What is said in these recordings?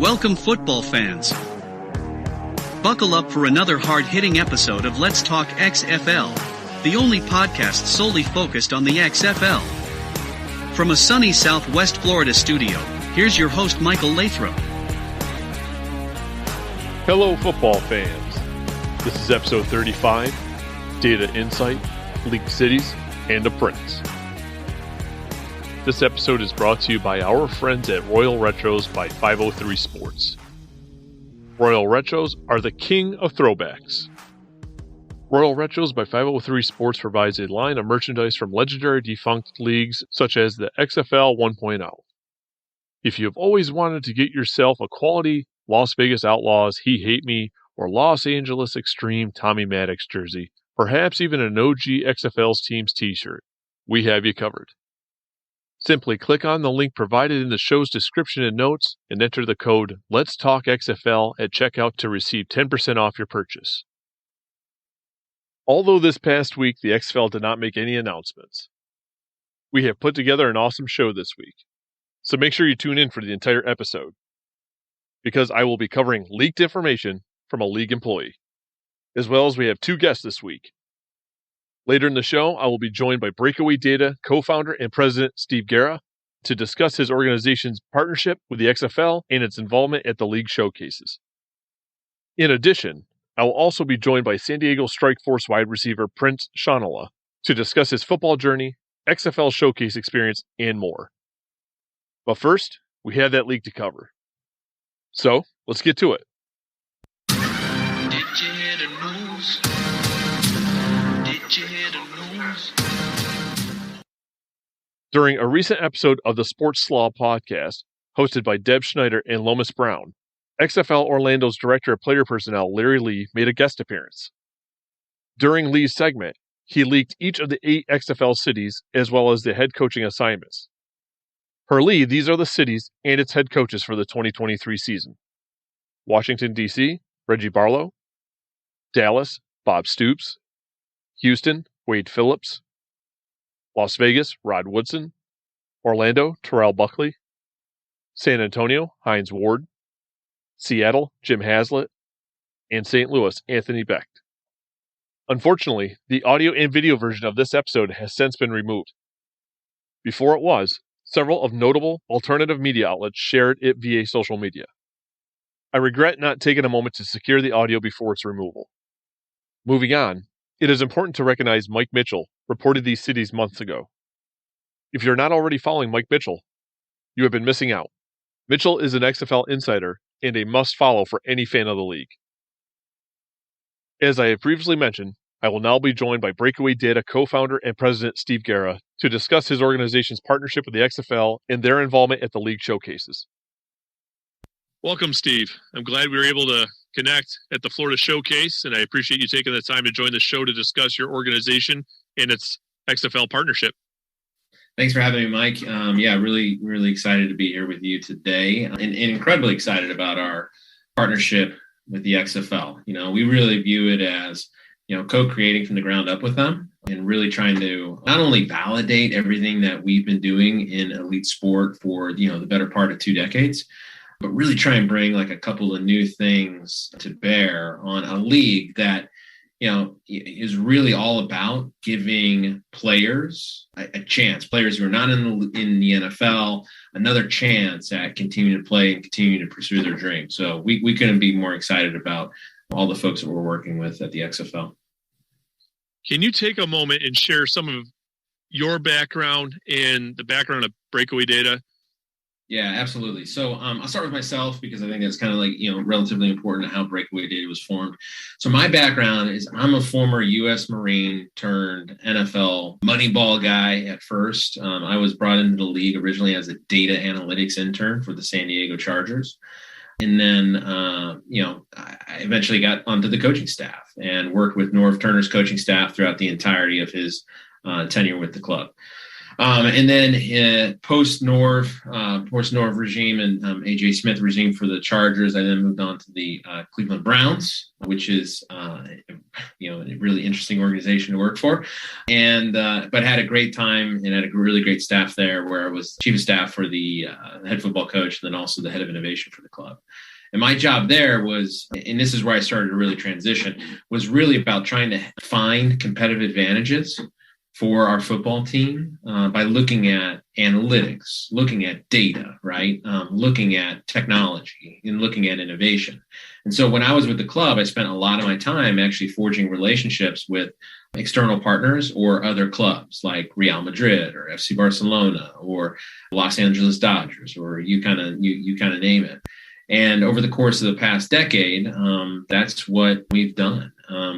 Welcome, football fans. Buckle up for another hard-hitting episode of Let's Talk XFL, the only podcast solely focused on the XFL. From a sunny Southwest Florida studio, here's your host, Michael Lathrop. Hello, football fans. This is episode 35, Data Insight, League Cities, and Apprentice. This episode is brought to you by our friends at Royal Retros by 503 Sports. Royal Retros are the king of throwbacks. Royal Retros by 503 Sports provides a line of merchandise from legendary defunct leagues such as the XFL 1.0. If you have always wanted to get yourself a quality Las Vegas Outlaws He Hate Me or Los Angeles Extreme Tommy Maddox jersey, perhaps even an OG XFL's team's t-shirt, we have you covered. Simply click on the link provided in the show's description and notes and enter the code LETSTALKXFL at checkout to receive 10% off your purchase. Although this past week the XFL did not make any announcements, we have put together an awesome show this week, so make sure you tune in for the entire episode, because I will be covering leaked information from a league employee, as well as we have two guests this week. Later in the show, I will be joined by BreakAway Data Co-founder and President Steve Gera to discuss his organization's partnership with the XFL and its involvement at the league showcases. In addition, I will also be joined by San Diego Strike Force wide receiver Prince Shonola to discuss his football journey, XFL showcase experience, and more. But first, we have that league to cover. So, let's get to it. Did you hear the news? Did you hear the news? During a recent episode of the Sports Slaw podcast, hosted by Deb Schneider and Lomas Brown, XFL Orlando's Director of Player Personnel, Larry Lee, made a guest appearance. During Lee's segment, he leaked each of the 8 XFL cities as well as the head coaching assignments. Per Lee, these are the cities and its head coaches for the 2023 season. Washington, D.C., Reggie Barlow. Dallas, Bob Stoops. Houston, Wade Phillips. Las Vegas, Rod Woodson. Orlando, Terrell Buckley. San Antonio, Hines Ward. Seattle, Jim Haslett. And St. Louis, Anthony Becht. Unfortunately, the audio and video version of this episode has since been removed. Before it was, several of notable alternative media outlets shared it via social media. I regret not taking a moment to secure the audio before its removal. Moving on, it is important to recognize Mike Mitchell reported these cities months ago. If you're not already following Mike Mitchell, you have been missing out. Mitchell is an XFL insider and a must-follow for any fan of the league. As I have previously mentioned, I will now be joined by BreakAway Data Co-founder and President Steve Gera to discuss his organization's partnership with the XFL and their involvement at the league showcases. Welcome, Steve. I'm glad we were able to connect at the Florida Showcase, and I appreciate you taking the time to join the show to discuss your organization and its XFL partnership. Thanks for having me, Mike. Really, really excited to be here with you today, and incredibly excited about our partnership with the XFL. We really view it as, co-creating from the ground up with them and really trying to not only validate everything that we've been doing in elite sport for, the better part of 2 decades, but really try and bring like a couple of new things to bear on a league that, is really all about giving players a chance, players who are not in the NFL, another chance at continuing to play and continue to pursue their dreams. So we couldn't be more excited about all the folks that we're working with at the XFL. Can you take a moment and share some of your background and the background of BreakAway Data? Yeah, absolutely. So I'll start with myself because I think that's kind of relatively important to how BreakAway Data was formed. So my background is I'm a former U.S. Marine turned NFL Moneyball guy at first. I was brought into the league originally as a data analytics intern for the San Diego Chargers. And then, I eventually got onto the coaching staff and worked with Norv Turner's coaching staff throughout the entirety of his tenure with the club. And then post-Norv regime and A.J. Smith regime for the Chargers, I then moved on to the Cleveland Browns, which is a really interesting organization to work for, and but had a great time and had a really great staff there, where I was chief of staff for the head football coach, and then also the head of innovation for the club. And my job there was, and this is where I started to really transition, was really about trying to find competitive advantages for our football team by looking at analytics, looking at data, right? Looking at technology and looking at innovation. And so when I was with the club, I spent a lot of my time actually forging relationships with external partners or other clubs like Real Madrid or FC Barcelona or Los Angeles Dodgers, or you kind of name it. And over the course of the past decade, that's what we've done.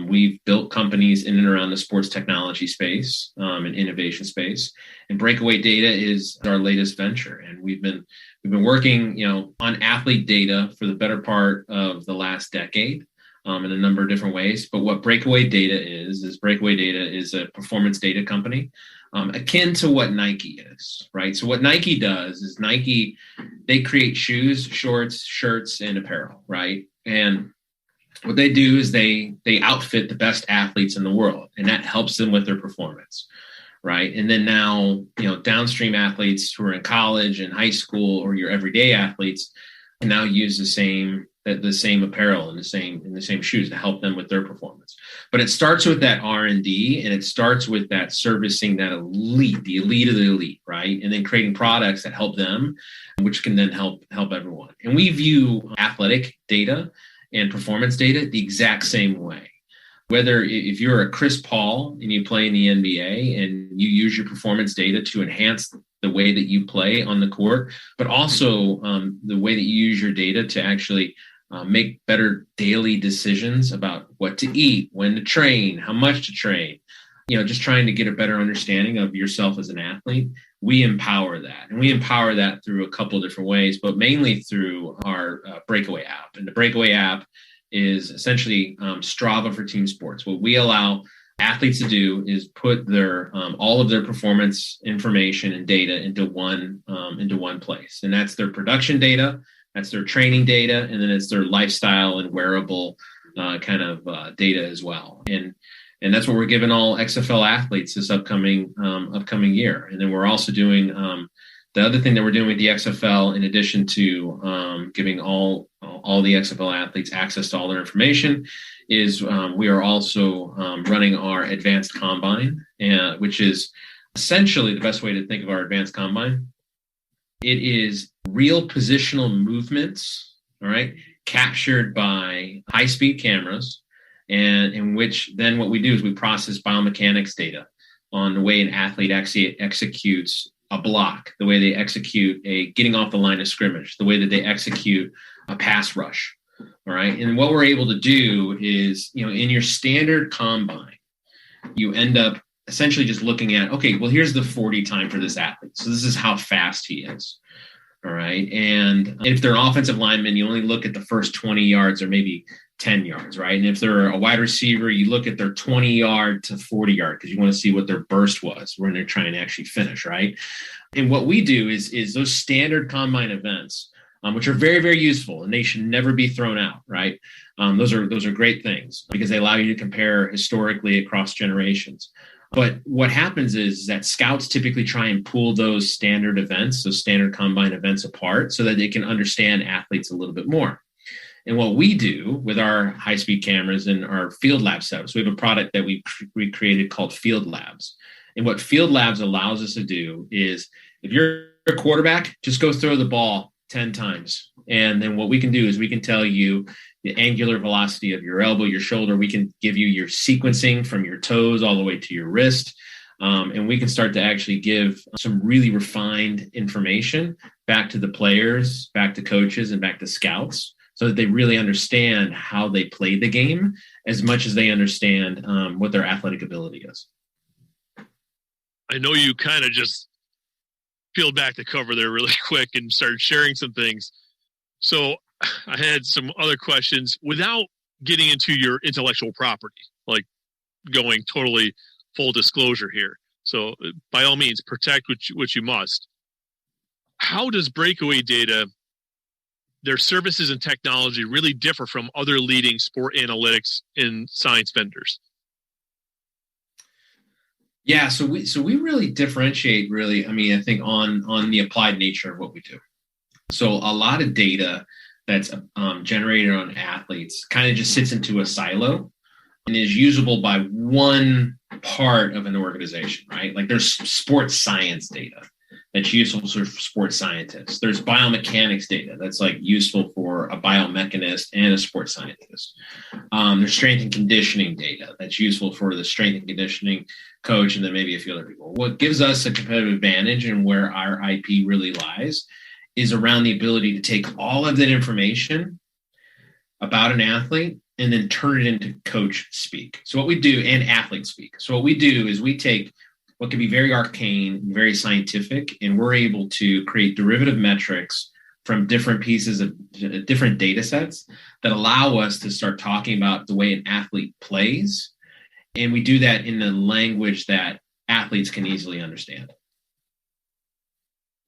We've built companies in and around the sports technology space and innovation space. And BreakAway Data is our latest venture. And we've been working, on athlete data for the better part of the last decade in a number of different ways. But what BreakAway Data is BreakAway Data is a performance data company. Akin to what Nike is, right? So what Nike does is they create shoes, shorts, shirts, and apparel, right? And what they do is they outfit the best athletes in the world, and that helps them with their performance, right? And then now, downstream athletes who are in college and high school, or your everyday athletes, can now use the same apparel and the same shoes to help them with their performance. But it starts with that R&D, and it starts with that servicing that the elite of the elite, right? And then creating products that help them, which can then help everyone. And we view athletic data and performance data the exact same way. Whether if you're a Chris Paul and you play in the NBA and you use your performance data to enhance the way that you play on the court, but also the way that you use your data to actually make better daily decisions about what to eat, when to train, how much to train, just trying to get a better understanding of yourself as an athlete. We empower that. And we empower that through a couple of different ways, but mainly through our BreakAway app. And the BreakAway app is essentially Strava for team sports. What we allow athletes to do is put their all of their performance information and data into one place. And that's their production data, that's their training data, and then it's their lifestyle and wearable data as well. And that's what we're giving all XFL athletes this upcoming year. And then we're also doing the other thing that we're doing with the XFL, in addition to giving all the XFL athletes access to all their information, is we are also running our advanced combine, which is essentially the best way to think of our advanced combine. It is real positional movements, all right, captured by high-speed cameras, and in which then what we do is we process biomechanics data on the way an athlete actually executes a block, the way they execute a getting off the line of scrimmage, the way that they execute a pass rush. All right. And what we're able to do is, in your standard combine, you end up essentially just looking at, okay, well, here's the 40 time for this athlete. So this is how fast he is. All right. And if they're an offensive lineman, you only look at the first 20 yards or maybe 10 yards, right? And if they're a wide receiver, you look at their 20 yard to 40 yard because you want to see what their burst was when they're trying to actually finish, right? And what we do is those standard combine events, which are very, very useful, and they should never be thrown out, right? Those are great things because they allow you to compare historically across generations. But what happens is that scouts typically try and pull those standard events, those standard combine events apart so that they can understand athletes a little bit more. And what we do with our high-speed cameras and our Field Lab setups, we have a product that we created called Field Labs. And what Field Labs allows us to do is if you're a quarterback, just go throw the ball 10 times. And then what we can do is we can tell you the angular velocity of your elbow, your shoulder. We can give you your sequencing from your toes all the way to your wrist. And we can start to actually give some really refined information back to the players, back to coaches, and back to scouts so that they really understand how they played the game as much as they understand what their athletic ability is. I know you kind of just peeled back the cover there really quick and started sharing some things. So I had some other questions without getting into your intellectual property, like going totally full disclosure here. So by all means, protect what you must. How does BreakAway Data their services and technology really differ from other leading sport analytics and science vendors? Yeah, so we really differentiate I think on the applied nature of what we do. So a lot of data that's generated on athletes kind of just sits into a silo and is usable by one part of an organization, right? Like there's sports science data that's useful for sports scientists. There's biomechanics data that's like useful for a biomechanist and a sports scientist. There's strength and conditioning data that's useful for the strength and conditioning coach and then maybe a few other people. What gives us a competitive advantage and where our IP really lies is around the ability to take all of that information about an athlete and then turn it into coach speak. So what we do, and athlete speak. So what we do is we take what can be very arcane, very scientific, and we're able to create derivative metrics from different pieces of different data sets that allow us to start talking about the way an athlete plays. And we do that in the language that athletes can easily understand.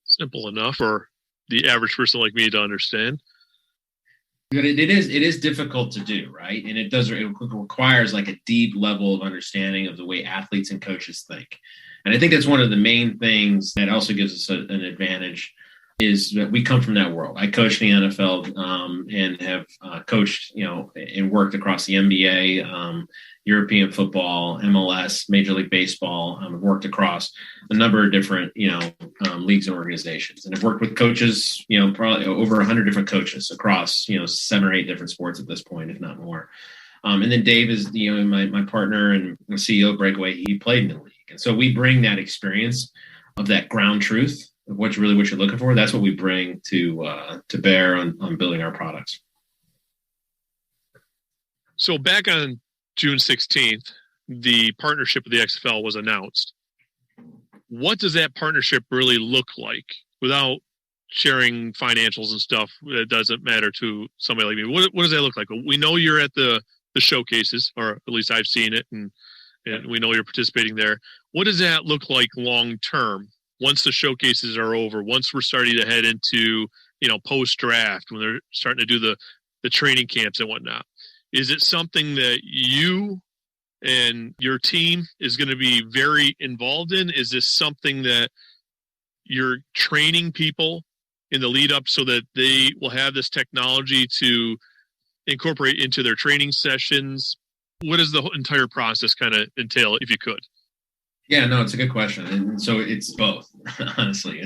Simple enough for the average person like me to understand. But it is difficult to do, right? And it requires like a deep level of understanding of the way athletes and coaches think. And I think that's one of the main things that also gives us an advantage is that we come from that world. I coached in the NFL and have coached, and worked across the NBA, European football, MLS, Major League Baseball. I've worked across a number of different, leagues and organizations, and I've worked with coaches, probably over 100 different coaches across, 7 or 8 different sports at this point, if not more. And then Dave is, my partner and CEO of BreakAway. He played in the league, and so we bring that experience of that ground truth of what you're looking for. That's what we bring to bear on building our products. So back on June 16th, the partnership with the XFL was announced. What does that partnership really look like without sharing financials and stuff that doesn't matter to somebody like me? What does that look like? We know you're at the showcases, or at least I've seen it, and we know you're participating there. What does that look like long term once the showcases are over, once we're starting to head into, post-draft, when they're starting to do the training camps and whatnot? Is it something that you and your team is going to be very involved in? Is this something that you're training people in the lead up so that they will have this technology to incorporate into their training sessions? What does the entire process kind of entail, if you could? Yeah, no, it's a good question. And so it's both, honestly.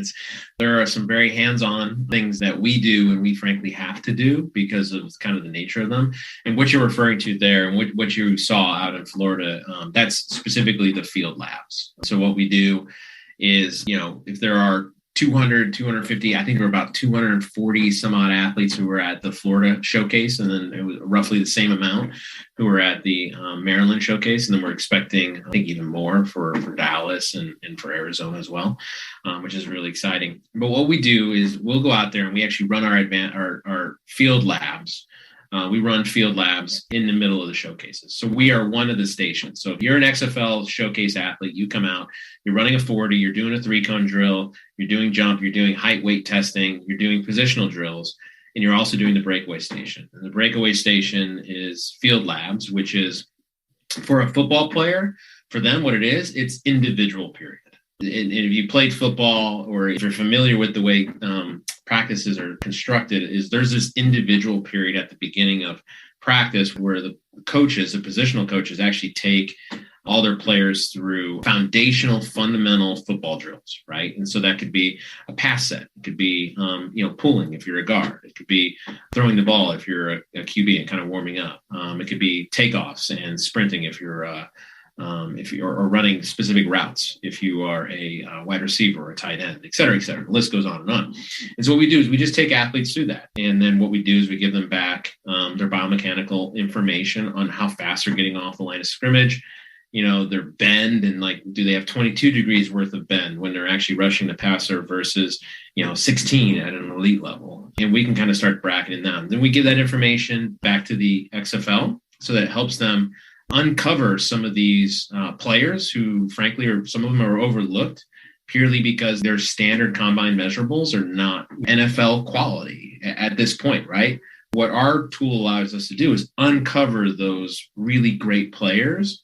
There are some very hands-on things that we do and we frankly have to do because of kind of the nature of them. And what you're referring to there and what you saw out in Florida, that's specifically the field labs. So what we do is, if there are 200, 250, I think there were about 240 some odd athletes who were at the Florida showcase, and then it was roughly the same amount who were at the Maryland showcase. And then we're expecting, I think, even more for Dallas and for Arizona as well, which is really exciting. But what we do is we'll go out there and we actually run our field labs. We run field labs in the middle of the showcases. So we are one of the stations. So if you're an XFL showcase athlete, you come out, you're running a 40, you're doing a 3-cone drill, you're doing jump, you're doing height weight testing, you're doing positional drills, and you're also doing the BreakAway station. And the BreakAway station is field labs, which is for a football player, for them, what it is, it's individual period. And if you played football or if you're familiar with the way practices are constructed, is there's this individual period at the beginning of practice where the coaches, the positional coaches, actually take all their players through foundational, fundamental football drills, right? And so that could be a pass set. It could be, pulling if you're a guard. It could be throwing the ball if you're a QB and kind of warming up. It could be takeoffs and sprinting if you're or running specific routes, if you are a wide receiver or a tight end, et cetera, et cetera. The list goes on and on. And so what we do is we just take athletes through that. And then what we do is we give them back their biomechanical information on how fast they're getting off the line of scrimmage, their bend, and do they have 22 degrees worth of bend when they're actually rushing the passer versus, 16 at an elite level. And we can kind of start bracketing them. Then we give that information back to the XFL so that it helps them uncover some of these players who, frankly, some of them are overlooked purely because their standard combine measurables are not NFL quality at this point, right? What our tool allows us to do is uncover those really great players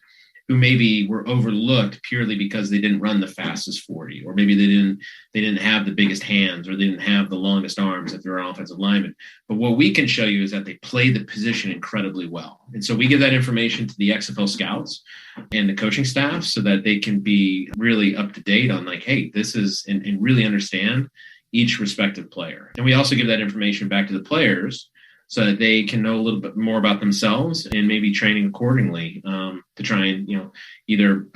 who maybe were overlooked purely because they didn't run the fastest 40, or maybe they didn't have the biggest hands, or they didn't have the longest arms if they're an offensive lineman. But what we can show you is that they play the position incredibly well. And so we give that information to the XFL scouts and the coaching staff so that they can be really up to date on like, hey, this is, and really understand each respective player. And we also give that information back to the players so that they can know a little bit more about themselves and maybe training accordingly to try and, either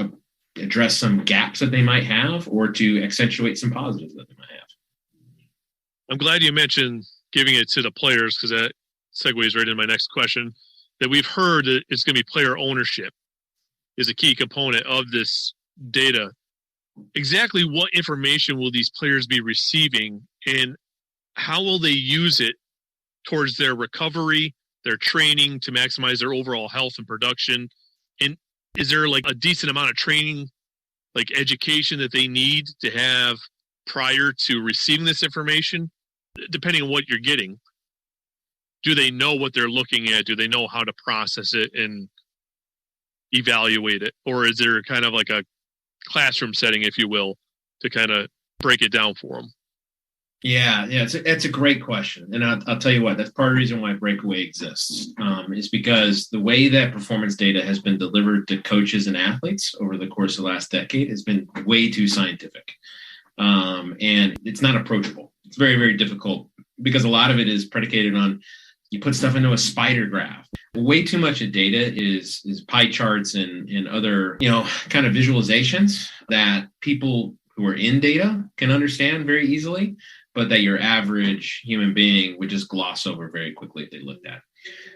address some gaps that they might have or to accentuate some positives that they might have. I'm glad you mentioned giving it to the players, because that segues right into my next question, that we've heard that it's going to be player ownership is a key component of this data. Exactly what information will these players be receiving, and how will they use it towards their recovery, their training to maximize their overall health and production? And is there like a decent amount of training, like education that they need to have prior to receiving this information? Depending on what you're getting, do they know what they're looking at? Do they know how to process it and evaluate it? Or is there kind of like a classroom setting, if you will, to kind of break it down for them? Yeah, it's a great question. And I'll tell you what, that's part of the reason why BreakAway exists, is because the way that performance data has been delivered to coaches and athletes over the course of the last decade has been way too scientific. And it's not approachable. It's very, very difficult because a lot of it is predicated on you put stuff into a spider graph. Way too much of data is pie charts and other, kind of visualizations that people who are in data can understand very easily, but that your average human being would just gloss over very quickly if they looked at.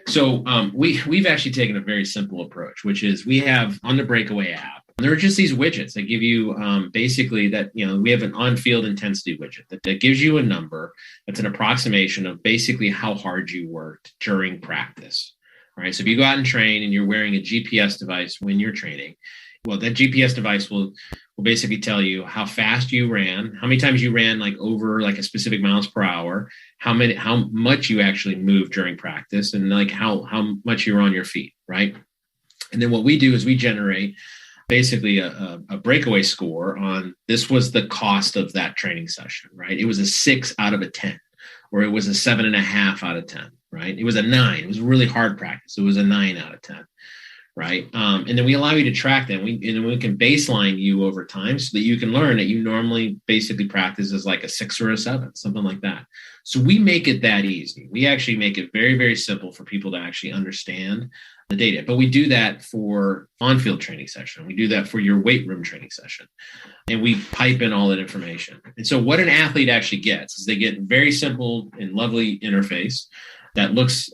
So we've actually taken a very simple approach, which is we have on the BreakAway app, there are just these widgets that give you basically that, we have an on-field intensity widget that gives you a number that's an approximation of basically how hard you worked during practice. All right. So if you go out and train and you're wearing a GPS device when you're training, well, that GPS device will basically tell you how fast you ran, how many times you ran like over like a specific miles per hour, how much you actually moved during practice, and like how much you were on your feet, right? And then what we do is we generate basically a BreakAway score on this was the cost of that training session, right? It was a 6 out of a 10, or it was a 7.5 out of 10, right? It was a 9. It was really hard practice. It was a 9 out of 10. Right. And then we allow you to track that. We can baseline you over time so that you can learn that you normally basically practice as like a 6 or a 7, something like that. So we make it that easy. We actually make it very, very simple for people to actually understand the data. But we do that for on-field training session. We do that for your weight room training session. And we pipe in all that information. And so what an athlete actually gets is they get a very simple and lovely interface that looks,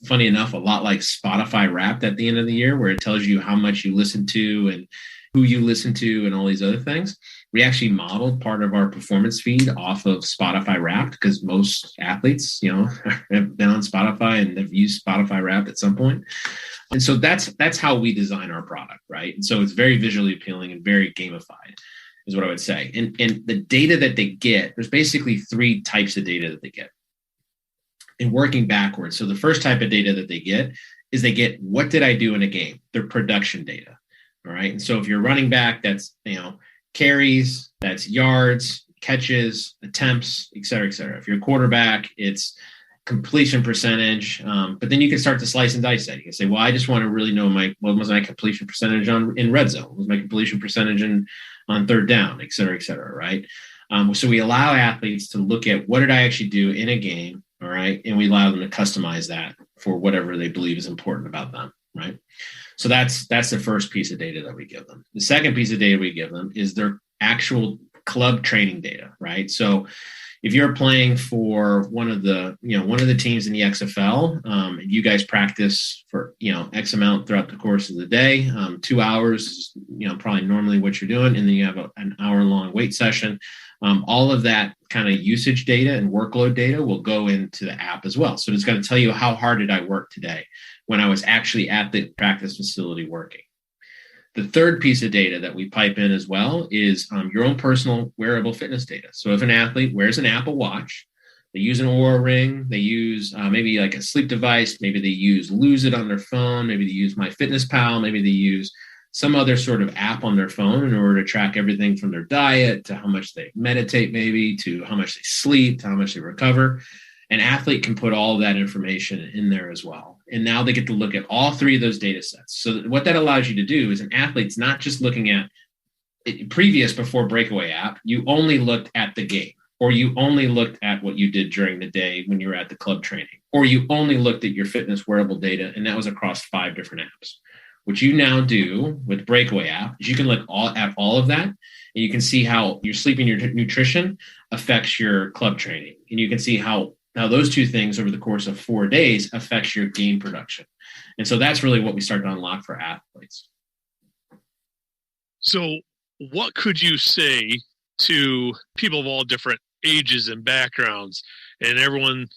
funny enough, a lot like Spotify Wrapped at the end of the year, where it tells you how much you listen to and who you listen to and all these other things. We actually modeled part of our performance feed off of Spotify Wrapped because most athletes, have been on Spotify and have used Spotify Wrapped at some point. And so that's how we design our product, right? And so it's very visually appealing and very gamified, is what I would say. And the data that they get, there's basically 3 types of data that they get. And working backwards. So the first type of data that they get is they get, what did I do in a game? Their production data. All right. And so if you're running back, that's, carries, that's yards, catches, attempts, et cetera, et cetera. If you're a quarterback, it's completion percentage. But then you can start to slice and dice that. You can say, well, I just want to really know what was my completion percentage in red zone? What was my completion percentage on third down, et cetera, right? So we allow athletes to look at what did I actually do in a game. All right. And we allow them to customize that for whatever they believe is important about them. Right. So that's the first piece of data that we give them. The second piece of data we give them is their actual club training data. Right. So if you're playing for one of the teams in the XFL, and you guys practice for, X amount throughout the course of the day, 2 hours is, probably normally what you're doing. And then you have an hour-long weight session. All of that kind of usage data and workload data will go into the app as well. So it's going to tell you how hard did I work today when I was actually at the practice facility working. The third piece of data that we pipe in as well is your own personal wearable fitness data. So if an athlete wears an Apple Watch, they use an Oura Ring, they use maybe like a sleep device, maybe they use Lose It on their phone, maybe they use MyFitnessPal, maybe they use some other sort of app on their phone in order to track everything from their diet to how much they meditate, maybe to how much they sleep, to how much they recover. An athlete can put all of that information in there as well. And now they get to look at all three of those data sets. So what that allows you to do is an athlete's not just looking at before BreakAway app, you only looked at the game, or you only looked at what you did during the day when you were at the club training, or you only looked at your fitness wearable data, and that was across 5 different apps. What you now do with BreakAway app is you can look at all of that, and you can see how your sleep and your nutrition affects your club training. And you can see how those two things over the course of 4 days affects your game production. And so that's really what we start to unlock for athletes. So what could you say to people of all different ages and backgrounds, and everyone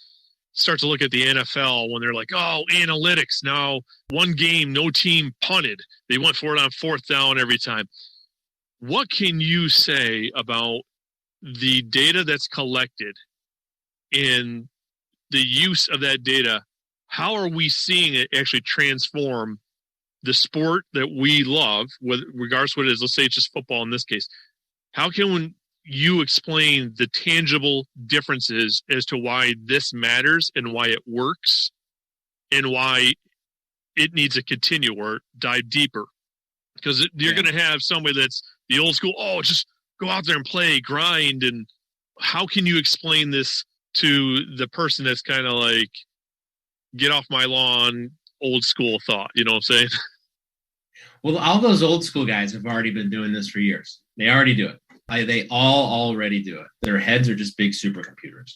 starts to look at the NFL when they're like, oh, analytics, now one game, no team punted. They went for it on 4th down every time. What can you say about the data that's collected and the use of that data? How are we seeing it actually transform the sport that we love, regardless of what it is? Let's say it's just football in this case. How can you explain the tangible differences as to why this matters and why it works and why it needs to continue or dive deeper? Because you're going to have somebody that's the old school, oh, just go out there and play, grind. And how can you explain this to the person that's kind of like, get off my lawn, old school thought? You know what I'm saying? Well, all those old school guys have already been doing this for years. They already do it. They all already do it. Their heads are just big supercomputers.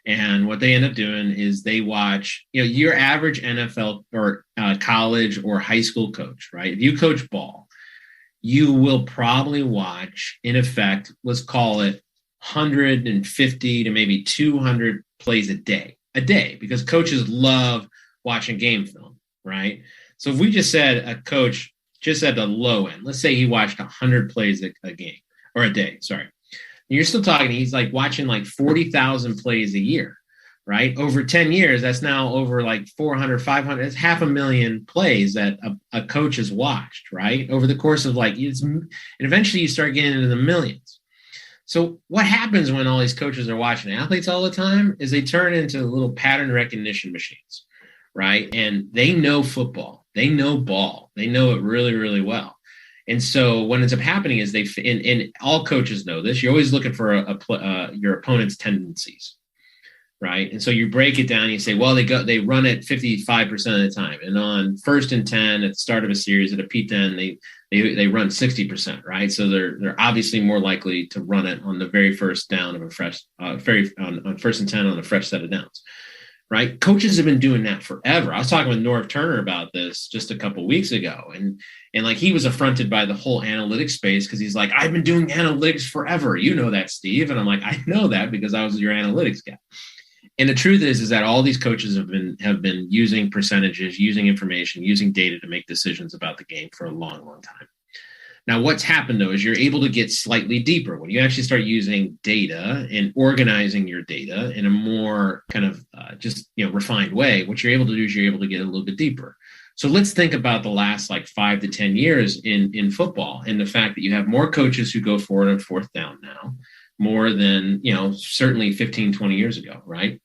And what they end up doing is they watch, your average NFL or college or high school coach, right? If you coach ball, you will probably watch, in effect, let's call it 150 to maybe 200 plays a day, because coaches love watching game film, right? So if we just said a coach just at the low end, let's say he watched 100 plays a game. Or a day, sorry. You're still talking, he's like watching like 40,000 plays a year, right? Over 10 years, that's now over like 400, 500, it's 500,000 plays that a coach has watched, right? Over the course of and eventually you start getting into the millions. So what happens when all these coaches are watching athletes all the time is they turn into little pattern recognition machines, right? And they know football, they know ball, they know it really, really well. And so what ends up happening is and all coaches know this, you're always looking for your opponent's tendencies, right? And so you break it down and you say, well, they run it 55% of the time. And on 1st and 10 at the start of a series at a P10, they run 60%, right? So they're obviously more likely to run it on the very first down of a fresh, on 1st and 10 on a fresh set of downs. Right? Coaches have been doing that forever. I was talking with Norv Turner about this just a couple of weeks ago. And like, he was affronted by the whole analytics space because he's like, I've been doing analytics forever. You know that, Steve. And I'm like, I know that because I was your analytics guy. And the truth is that all these coaches have been using percentages, using information, using data to make decisions about the game for a long, long time. Now, what's happened, though, is you're able to get slightly deeper. When you actually start using data and organizing your data in a more kind of refined way, what you're able to do is you're able to get a little bit deeper. So let's think about the last 5 to 10 years in football and the fact that you have more coaches who go for it on 4th down now, more than, certainly 15, 20 years ago, right?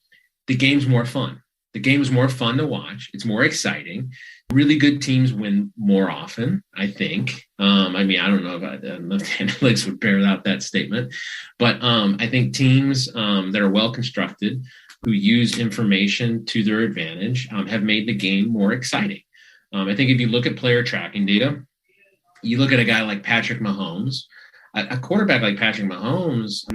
The game's more fun. The game is more fun to watch. It's more exciting. Really good teams win more often, I think. I don't know if the analytics would bear out that statement, but I think teams that are well constructed, who use information to their advantage, have made the game more exciting. I think if you look at player tracking data, you look at a guy like Patrick Mahomes, a quarterback like Patrick Mahomes.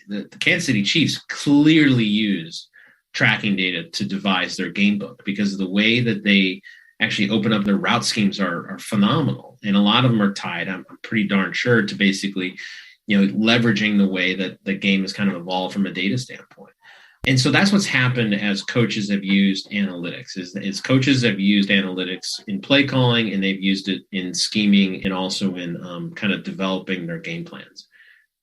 The Kansas City Chiefs clearly use tracking data to devise their game book because of the way that they actually open up their route schemes are phenomenal. And a lot of them are tied, I'm pretty darn sure, to basically, leveraging the way that the game has kind of evolved from a data standpoint. And so that's what's happened as coaches have used analytics is coaches have used analytics in play calling, and they've used it in scheming and also in kind of developing their game plans.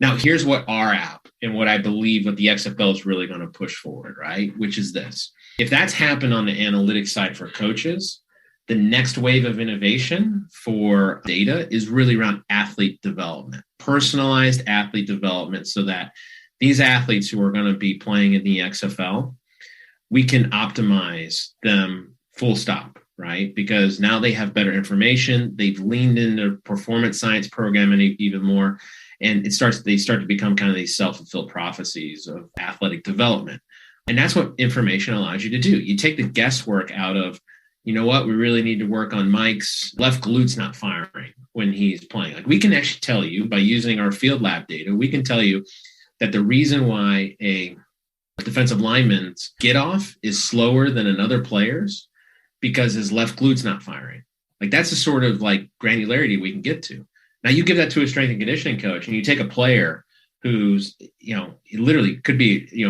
Now, here's what our app and what I believe what the XFL is really going to push forward, right? Which is this. If that's happened on the analytics side for coaches, the next wave of innovation for data is really around athlete development, personalized athlete development, so that these athletes who are going to be playing in the XFL, we can optimize them full stop, right? Because now they have better information. They've leaned into performance science programming even more. And they start to become kind of these self-fulfilled prophecies of athletic development. And that's what information allows you to do. You take the guesswork out of, you know what, we really need to work on Mike's left glute's not firing when he's playing. Like, we can actually tell you by using our field lab data, we can tell you that the reason why a defensive lineman's get off is slower than another player's because his left glute's not firing. Like, that's the sort of like granularity we can get to. Now, you give that to a strength and conditioning coach, and you take a player who's, he literally could be,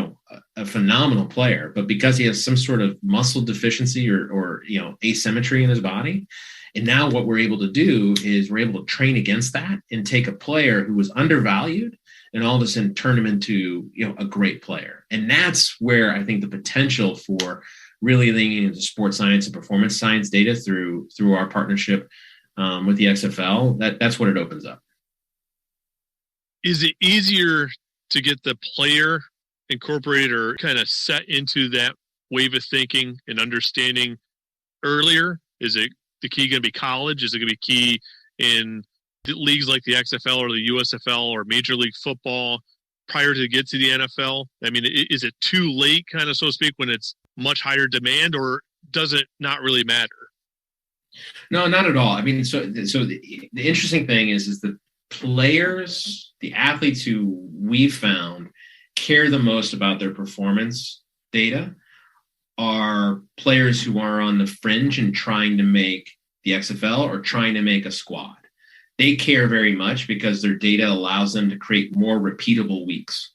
a phenomenal player, but because he has some sort of muscle deficiency or asymmetry in his body. And now what we're able to do is we're able to train against that and take a player who was undervalued and all of a sudden turn him into, a great player. And that's where I think the potential for really leaning into sports science and performance science data through our partnership with the XFL, that's what it opens up. Is it easier to get the player incorporated or kind of set into that wave of thinking and understanding earlier? Is it the key going to be college? Is it going to be key in leagues like the XFL or the USFL or Major League Football prior to get to the NFL? I mean, is it too late, kind of, so to speak, when it's much higher demand, or does it not really matter? No, not at all. I mean, so the interesting thing is the players, the athletes who we found care the most about their performance data are players who are on the fringe and trying to make the XFL or trying to make a squad. They care very much because their data allows them to create more repeatable weeks,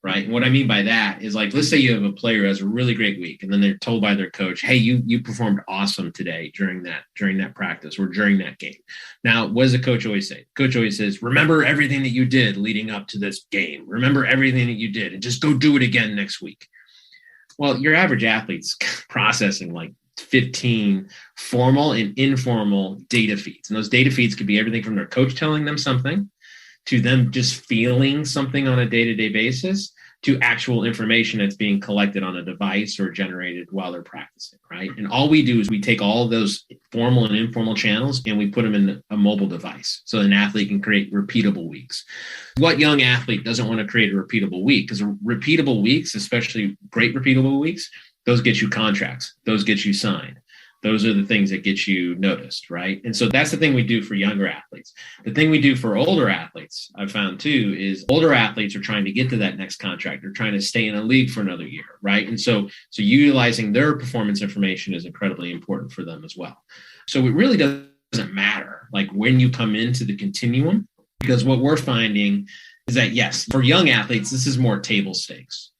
right? And what I mean by that is, like, let's say you have a player who has a really great week, and then they're told by their coach, hey, you performed awesome today during that practice or during that game. Now, what does the coach always say? Coach always says, remember everything that you did leading up to this game. Remember everything that you did and just go do it again next week. Well, your average athlete's processing like 15 formal and informal data feeds. And those data feeds could be everything from their coach telling them something to them just feeling something on a day-to-day basis to actual information that's being collected on a device or generated while they're practicing, right? And all we do is we take all of those formal and informal channels and we put them in a mobile device so an athlete can create repeatable weeks. What young athlete doesn't want to create a repeatable week? Because repeatable weeks, especially great repeatable weeks, those get you contracts. Those get you signed. Those are the things that get you noticed, right? And so that's the thing we do for younger athletes. The thing we do for older athletes, I've found too, is older athletes are trying to get to that next contract. They're trying to stay in a league for another year, right? And so utilizing their performance information is incredibly important for them as well. So it really doesn't matter, like, when you come into the continuum, because what we're finding is that, yes, for young athletes, this is more table stakes.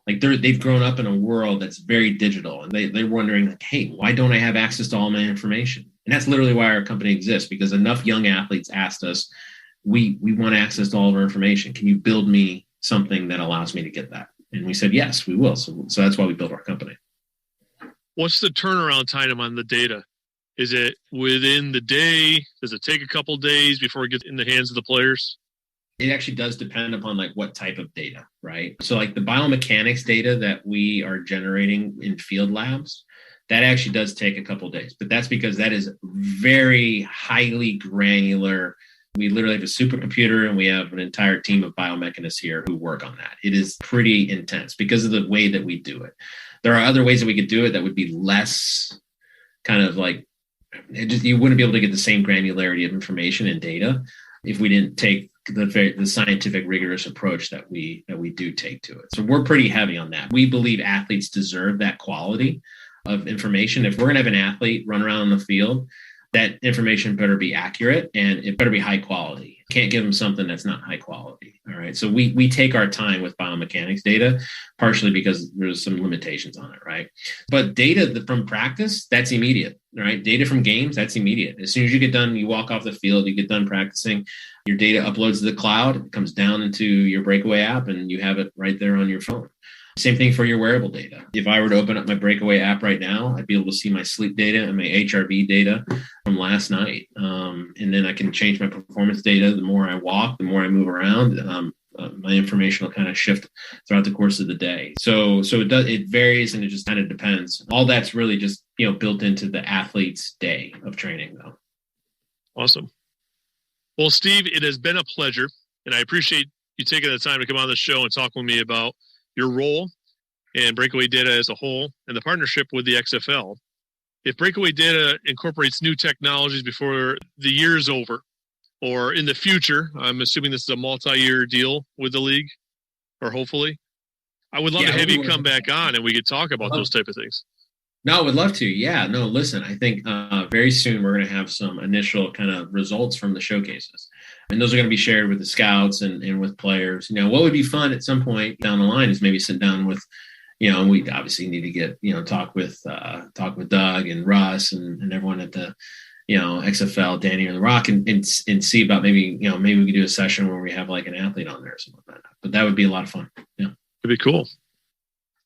Like, they've grown up in a world that's very digital, and they're wondering, like, hey, why don't I have access to all my information? And that's literally why our company exists, because enough young athletes asked us, we want access to all of our information. Can you build me something that allows me to get that? And we said, yes, we will. So that's why we built our company. What's the turnaround time on the data? Is it within the day? Does it take a couple days before it gets in the hands of the players? It actually does depend upon, like, what type of data, right? So, like, the biomechanics data that we are generating in field labs, that actually does take a couple of days, but that's because that is very highly granular. We literally have a supercomputer and we have an entire team of biomechanists here who work on that. It is pretty intense because of the way that we do it. There are other ways that we could do it that would be less kind of like, you wouldn't be able to get the same granularity of information and data if we didn't take the scientific, rigorous approach that we do take to it. So we're pretty heavy on that. We believe athletes deserve that quality of information. If we're going to have an athlete run around on the field, that information better be accurate and it better be high quality. Can't give them something that's not high quality. All right. So we take our time with biomechanics data, partially because there's some limitations on it, right? But data from practice, that's immediate, right? Data from games, that's immediate. As soon as you get done, you walk off the field, you get done practicing, your data uploads to the cloud, it comes down into your BreakAway app, and you have it right there on your phone. Same thing for your wearable data. If I were to open up my BreakAway app right now, I'd be able to see my sleep data and my HRV data from last night. And then I can change my performance data. The more I walk, the more I move around, my information will kind of shift throughout the course of the day. So it varies, and it just kind of depends. All that's really just, built into the athlete's day of training, though. Awesome. Well, Steve, it has been a pleasure, and I appreciate you taking the time to come on the show and talk with me about your role and BreakAway Data as a whole and the partnership with the XFL. If BreakAway Data incorporates new technologies before the year is over or in the future, I'm assuming this is a multi-year deal with the league, or hopefully, I would love to have you come back on and we could talk about those type of things. No, I would love to. Yeah, no, listen, I think very soon we're going to have some initial kind of results from the showcases. And those are going to be shared with the scouts and with players. What would be fun at some point down the line is maybe sit down with, and we obviously need to get, talk with Doug and Russ and everyone at the, XFL, Danny or The Rock, and see about maybe we could do a session where we have like an athlete on there or something like that. But that would be a lot of fun. Yeah. It'd be cool.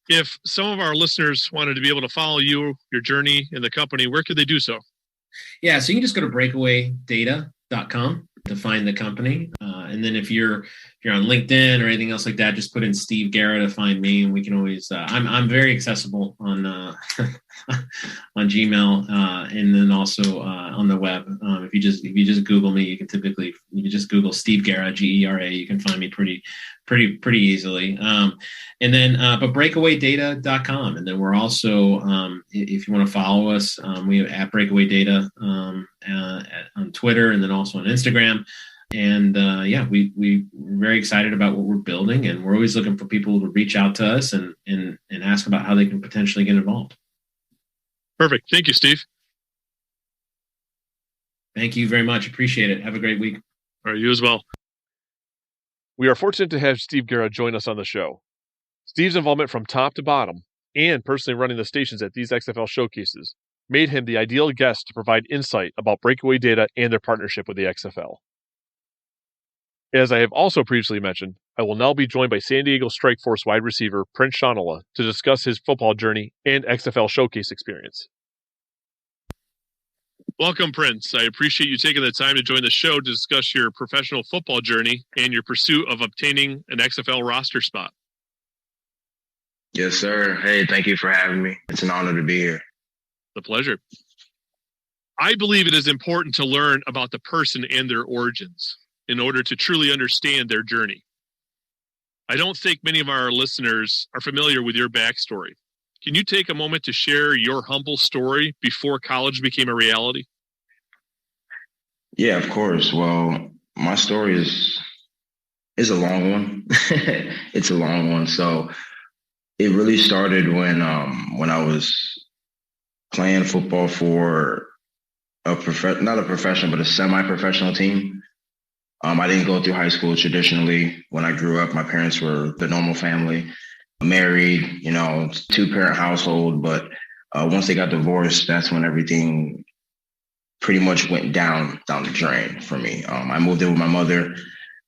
If some of our listeners wanted to be able to follow you, your journey in the company, where could they do so? Yeah, so you can just go to BreakAwayData.com to find the company. And then if you're on LinkedIn or anything else like that, just put in Steve Gera to find me, and we can always. I'm very accessible on on Gmail, and then also on the web. If you just Google me, you can just Google Steve Gera, Gera. You can find me pretty easily. And then but BreakAwayData.com, and then we're also if you want to follow us, we have at BreakAway Data on Twitter, and then also on Instagram. And we're very excited about what we're building, and we're always looking for people to reach out to us and ask about how they can potentially get involved. Perfect. Thank you, Steve. Thank you very much. Appreciate it. Have a great week. All right, you as well. We are fortunate to have Steve Gera join us on the show. Steve's involvement from top to bottom and personally running the stations at these XFL showcases made him the ideal guest to provide insight about BreakAway Data and their partnership with the XFL. As I have also previously mentioned, I will now be joined by San Diego Strike Force wide receiver Prince Shonola to discuss his football journey and XFL showcase experience. Welcome, Prince. I appreciate you taking the time to join the show to discuss your professional football journey and your pursuit of obtaining an XFL roster spot. Yes, sir. Hey, thank you for having me. It's an honor to be here. The pleasure. I believe it is important to learn about the person and their origins in order to truly understand their journey. I don't think many of our listeners are familiar with your backstory. Can you take a moment to share your humble story before college became a reality? Yeah, of course. Well, my story is a long one. It's a long one. So it really started when I was playing football for not a professional, but a semi-professional team. I didn't go through high school traditionally. When I grew up, my parents were the normal family, married, 2-parent household. But once they got divorced, that's when everything pretty much went down the drain for me. I moved in with my mother.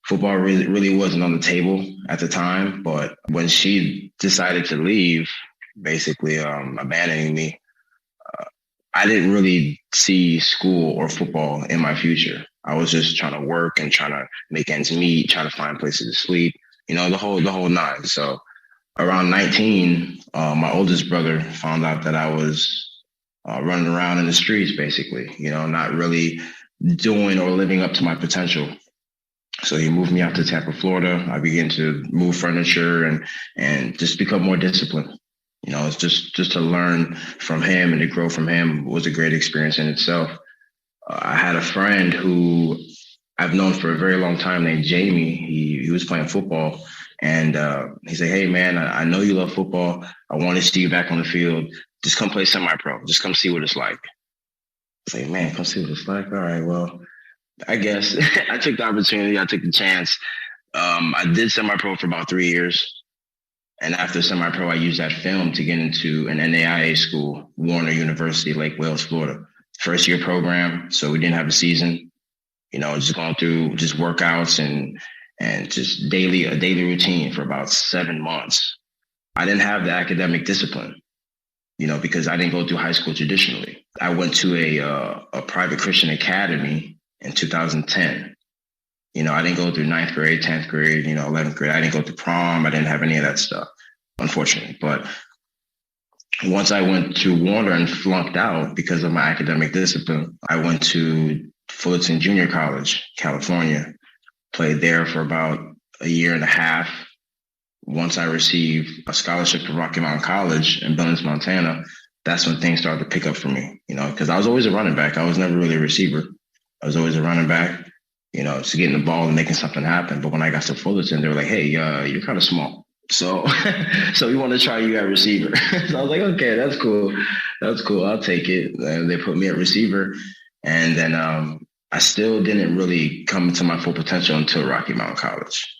Football really wasn't on the table at the time. But when she decided to leave, basically abandoning me, I didn't really see school or football in my future. I was just trying to work and trying to make ends meet, trying to find places to sleep, the whole nine. So around 19, my oldest brother found out that I was running around in the streets, basically, not really doing or living up to my potential. So he moved me out to Tampa, Florida. I began to move furniture and just become more disciplined. It's just to learn from him and to grow from him was a great experience in itself. I had a friend who I've known for a very long time named Jamie. He was playing football, and he said, "Hey, man, I know you love football. I want to see you back on the field. Just come play semi-pro. Just come see what it's like." I was like, "Man, come see what it's like. All right, well, I guess I took the opportunity. I took the chance. I did semi-pro for about 3 years. And after semi-pro, I used that film to get into an NAIA school, Warner University, Lake Wales, Florida. First year program. So we didn't have a season, just going through just workouts and just a daily routine for about 7 months. I didn't have the academic discipline, because I didn't go through high school traditionally. I went to a private Christian academy in 2010. I didn't go through 9th grade, 10th grade, 11th grade. I didn't go through prom. I didn't have any of that stuff, unfortunately. But once I went to Warner and flunked out because of my academic discipline, I went to Fullerton Junior College, California, played there for about a year and a half. Once I received a scholarship to Rocky Mountain College in Billings, Montana, that's when things started to pick up for me, because I was always a running back. I was never really a receiver. I was always a running back, just getting the ball and making something happen. But when I got to Fullerton, they were like, hey, you're kind of small. So we want to try you at receiver. So I was like, okay, that's cool. That's cool. I'll take it. And they put me at receiver. And then I still didn't really come to my full potential until Rocky Mountain College.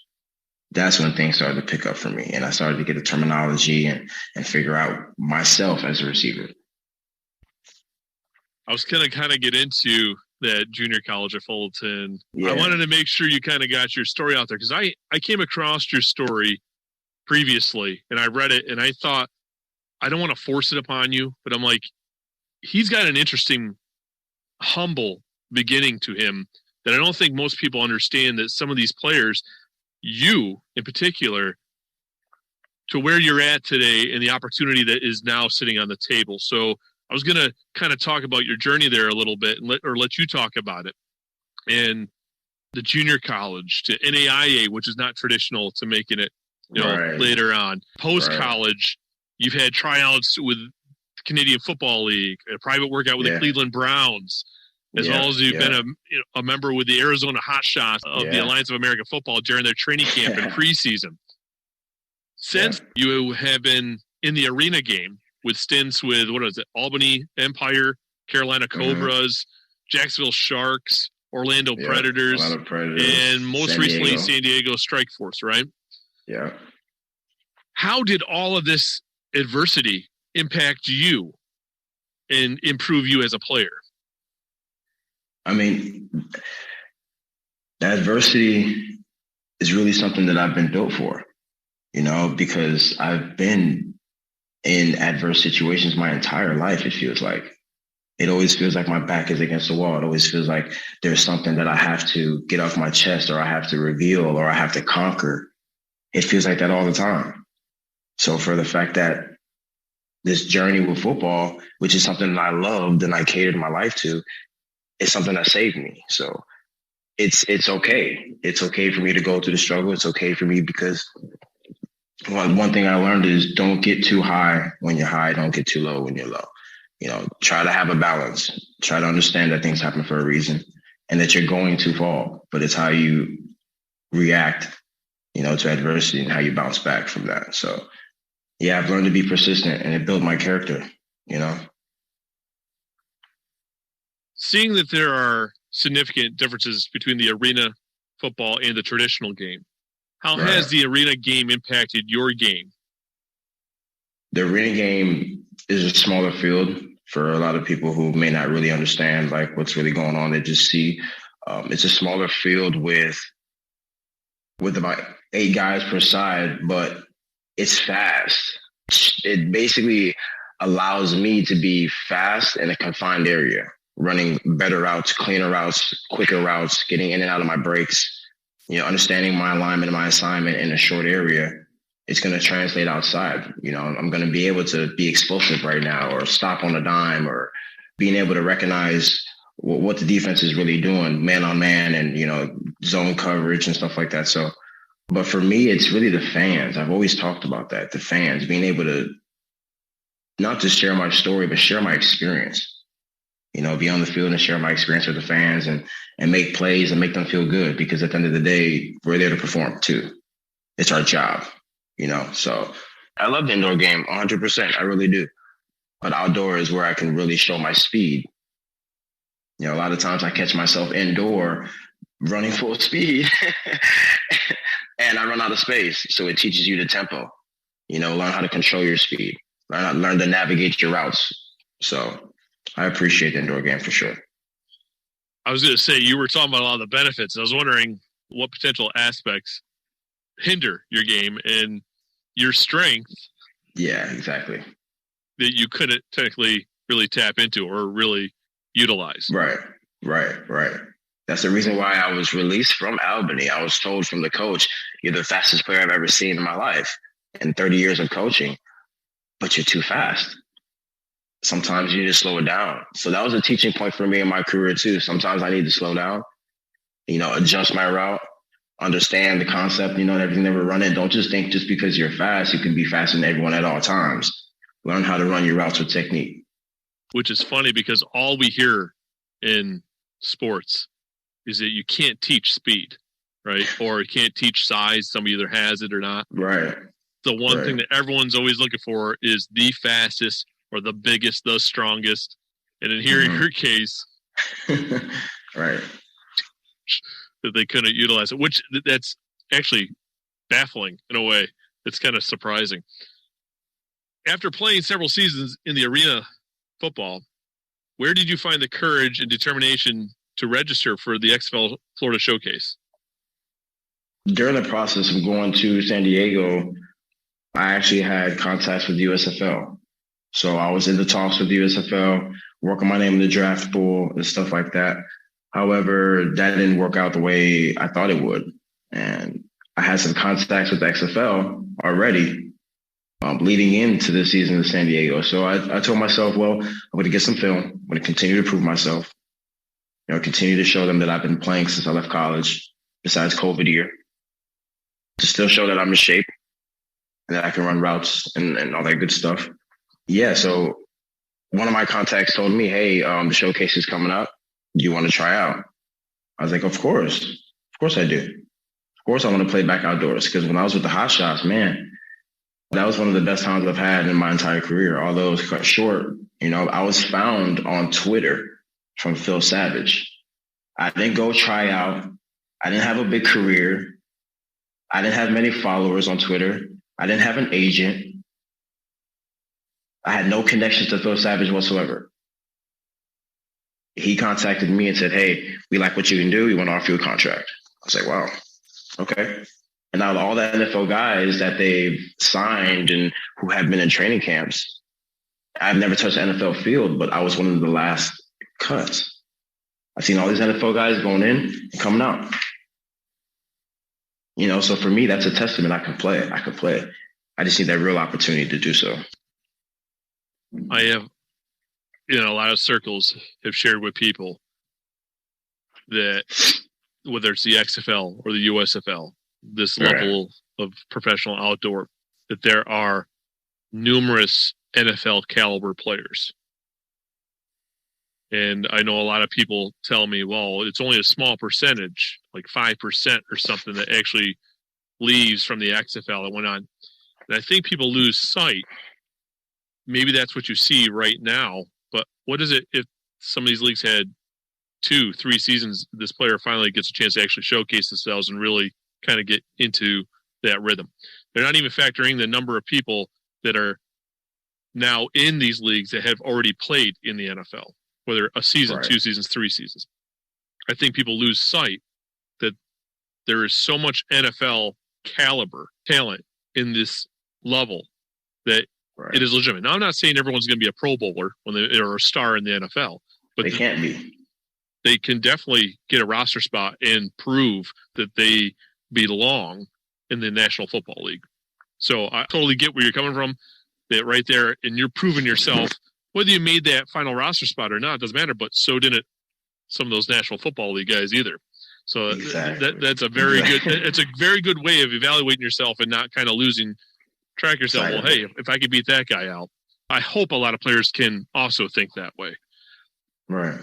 That's when things started to pick up for me. And I started to get the terminology and figure out myself as a receiver. I was going to kind of get into that junior college at Fullerton. Yeah. I wanted to make sure you kind of got your story out there, because I came across your story previously and I read it and I thought, I don't want to force it upon you, but I'm like, he's got an interesting, humble beginning to him that I don't think most people understand, that some of these players, you in particular, to where you're at today and the opportunity that is now sitting on the table. So I was going to kind of talk about your journey there a little bit and let you talk about it. And the junior college to NAIA, which is not traditional, to making it Right. later on. Post-college, you've had tryouts with the Canadian Football League, a private workout with the Cleveland Browns, as well as you've been a member with the Arizona Hotshots of the Alliance of American Football during their training camp and preseason. Since you have been in the arena game with stints with, Albany Empire, Carolina Cobras, Jacksonville Sharks, Orlando Predators, and most recently San Diego Strike Force, right? Yeah. How did all of this adversity impact you and improve you as a player? I mean, adversity is really something that I've been built for, because I've been in adverse situations my entire life. It always feels like my back is against the wall. It always feels like there's something that I have to get off my chest, or I have to reveal, or I have to conquer. It feels like that all the time. So for the fact that this journey with football, which is something that I loved and I catered my life to, is something that saved me. So it's okay. It's okay for me to go through the struggle. It's okay for me, because one thing I learned is don't get too high when you're high. Don't get too low when you're low. Try to have a balance. Try to understand that things happen for a reason and that you're going to fall, but it's how you react, to adversity and how you bounce back from that. So I've learned to be persistent, and it built my character, Seeing that there are significant differences between the arena football and the traditional game, how has the arena game impacted your game? The arena game is a smaller field for a lot of people who may not really understand what's really going on. They just see it's a smaller field with about 8 guys per side, but it's fast. It basically allows me to be fast in a confined area, running better routes, cleaner routes, quicker routes, getting in and out of my breaks, understanding my alignment and my assignment in a short area. It's going to translate outside. I'm going to be able to be explosive right now, or stop on a dime, or being able to recognize what the defense is really doing, man on man, and, zone coverage and stuff like that. So, but for me, it's really the fans. I've always talked about that. The fans, being able to not just share my story, but share my experience, be on the field and share my experience with the fans and make plays and make them feel good, because at the end of the day, we're there to perform too. It's our job, so I love the indoor game 100%. I really do. But outdoor is where I can really show my speed, A lot of times I catch myself indoor running full speed and I run out of space. So it teaches you the tempo, learn how to control your speed, learn to navigate your routes. So I appreciate the indoor game for sure. I was going to say, you were talking about a lot of the benefits. I was wondering what potential aspects hinder your game and your strength. Yeah, exactly. That you couldn't technically really tap into or really utilize. Right. That's the reason why I was released from Albany. I was told from the coach, you're the fastest player I've ever seen in my life in 30 years of coaching, but you're too fast. Sometimes you just slow it down. So that was a teaching point for me in my career too. Sometimes I need to slow down, adjust my route, understand the concept, and everything that we're running. Don't just think just because you're fast, you can be faster than everyone at all times. Learn how to run your routes with technique. Which is funny because all we hear in sports is that you can't teach speed, right? Or you can't teach size. Somebody either has it or not. Right. The one thing that everyone's always looking for is the fastest or the biggest, the strongest. And in here, in your case, right, that they couldn't utilize it, which that's actually baffling in a way. It's kind of surprising. After playing several seasons in the arena football, where did you find the courage and determination to register for the XFL Florida Showcase? During the process of going to San Diego, I actually had contacts with USFL. So I was in the talks with USFL, working my name in the draft pool and stuff like that. However, that didn't work out the way I thought it would. And I had some contacts with XFL already leading into the season in San Diego. So I told myself, well, I'm going to get some film. I'm going to continue to prove myself, continue to show them that I've been playing since I left college, besides COVID year, to still show that I'm in shape and that I can run routes and all that good stuff. Yeah, so one of my contacts told me, hey, the showcase is coming up. Do you want to try out? I was like, of course. Of course I do. Of course I want to play back outdoors, because when I was with the Hot Shots, man, that was one of the best times I've had in my entire career. Although it was cut short, I was found on Twitter from Phil Savage. I didn't go try out. I didn't have a big career. I didn't have many followers on Twitter. I didn't have an agent. I had no connections to Phil Savage whatsoever. He contacted me and said, hey, we like what you can do. We want to offer you a contract. I was like, wow, okay. And out of all the NFL guys that they've signed and who have been in training camps, I've never touched the NFL field, but I was one of the last cuts. I've seen all these NFL guys going in and coming out. So for me, that's a testament. I could play it. I just need that real opportunity to do so. I have, a lot of circles have shared with people that whether it's the XFL or the USFL, this level of professional outdoor, that there are numerous NFL caliber players. And I know a lot of people tell me, well, it's only a small percentage, like 5% or something, that actually leaves from the XFL and went on. And I think people lose sight. Maybe that's what you see right now, but what is it if some of these leagues had 2-3 seasons, this player finally gets a chance to actually showcase themselves and really kind of get into that rhythm? They're not even factoring the number of people that are now in these leagues that have already played in the NFL, whether a season, 2 seasons, 3 seasons. I think people lose sight that there is so much NFL caliber talent in this level that it is legitimate. Now, I'm not saying everyone's going to be a Pro Bowler when they are a star in the NFL, but they can't be. They can definitely get a roster spot and prove that they belong in the National Football League. So I totally get where you're coming from. That right there, and you're proving yourself. Whether you made that final roster spot or not doesn't matter. But so didn't some of those National Football League guys either. So that's a very good. It's a very good way of evaluating yourself and not kind of losing track of yourself. Well, hey, if I could beat that guy out, I hope a lot of players can also think that way. Right.